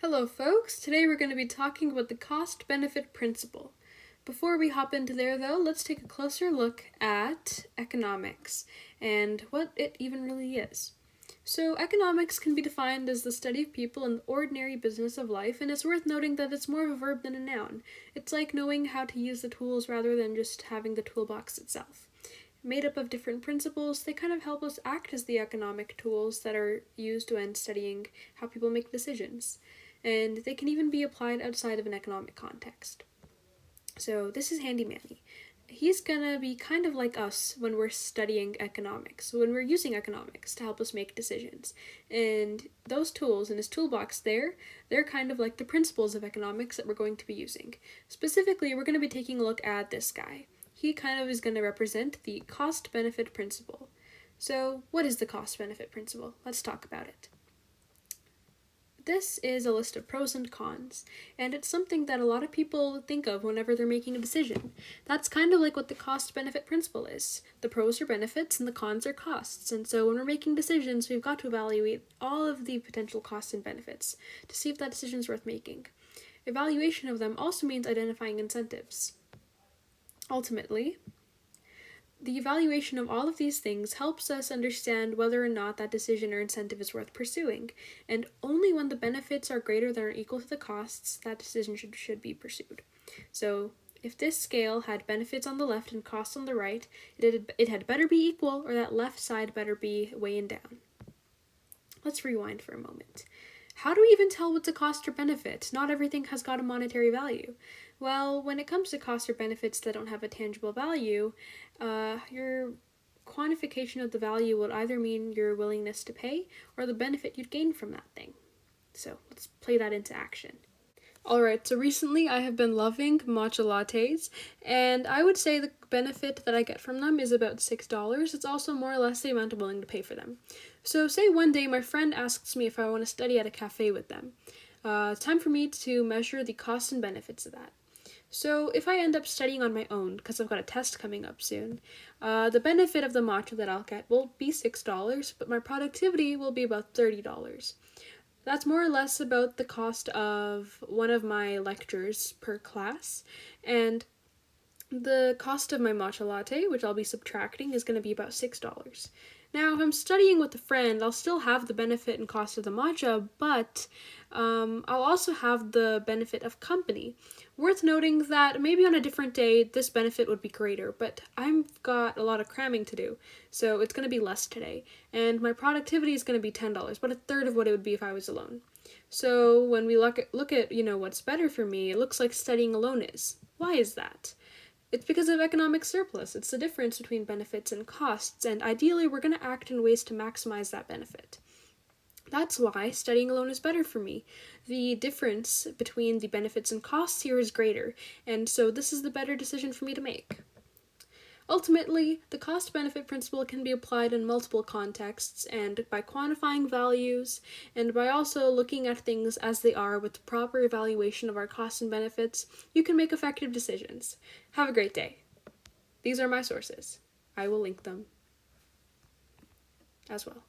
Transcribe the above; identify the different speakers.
Speaker 1: Hello folks, today we're going to be talking about the cost-benefit principle. Before we hop into there though, let's take a closer look at economics and what it even really is. So economics can be defined as the study of people in the ordinary business of life, and it's worth noting that it's more of a verb than a noun. It's like knowing how to use the tools rather than just having the toolbox itself. Made up of different principles, they kind of help us act as the economic tools that are used when studying how people make decisions. And they can even be applied outside of an economic context. So this is Handy Manny. He's gonna be kind of like us when we're studying economics, when we're using economics to help us make decisions. And those tools in his toolbox they're kind of like the principles of economics that we're going to be using. Specifically, we're going to be taking a look at this guy. He kind of is going to represent the cost-benefit principle. So what is the cost-benefit principle? Let's talk about it. This is a list of pros and cons, and it's something that a lot of people think of whenever they're making a decision. That's kind of like what the cost-benefit principle is. The pros are benefits and the cons are costs, and so when we're making decisions, we've got to evaluate all of the potential costs and benefits to see if that decision is worth making. Evaluation of them also means identifying incentives. Ultimately, the evaluation of all of these things helps us understand whether or not that decision or incentive is worth pursuing, and only when the benefits are greater than or equal to the costs, that decision should be pursued. So, if this scale had benefits on the left and costs on the right, it had better be equal, or that left side better be weighing down. Let's rewind for a moment. How do we even tell what's a cost or benefit? Not everything has got a monetary value. Well, when it comes to costs or benefits that don't have a tangible value, your quantification of the value will either mean your willingness to pay or the benefit you'd gain from that thing. So let's play that into action. Alright, so recently I have been loving matcha lattes, and I would say the benefit that I get from them is about $6. It's also more or less the amount I'm willing to pay for them. So say one day my friend asks me if I want to study at a cafe with them. It's time for me to measure the costs and benefits of that. So if I end up studying on my own, because I've got a test coming up soon, the benefit of the matcha that I'll get will be $6, but my productivity will be about $30. That's more or less about the cost of one of my lectures per class, and the cost of my matcha latte, which I'll be subtracting, is going to be about $6. Now, if I'm studying with a friend, I'll still have the benefit and cost of the matcha, but I'll also have the benefit of company. Worth noting that maybe on a different day, this benefit would be greater, but I've got a lot of cramming to do, so it's going to be less today. And my productivity is going to be $10, but a third of what it would be if I was alone. So when we look at what's better for me, it looks like studying alone is. Why is that? It's because of economic surplus. It's the difference between benefits and costs, and ideally we're going to act in ways to maximize that benefit. That's why studying alone is better for me. The difference between the benefits and costs here is greater, and so this is the better decision for me to make. Ultimately, the cost-benefit principle can be applied in multiple contexts, and by quantifying values, and by also looking at things as they are with the proper evaluation of our costs and benefits, you can make effective decisions. Have a great day. These are my sources. I will link them as well.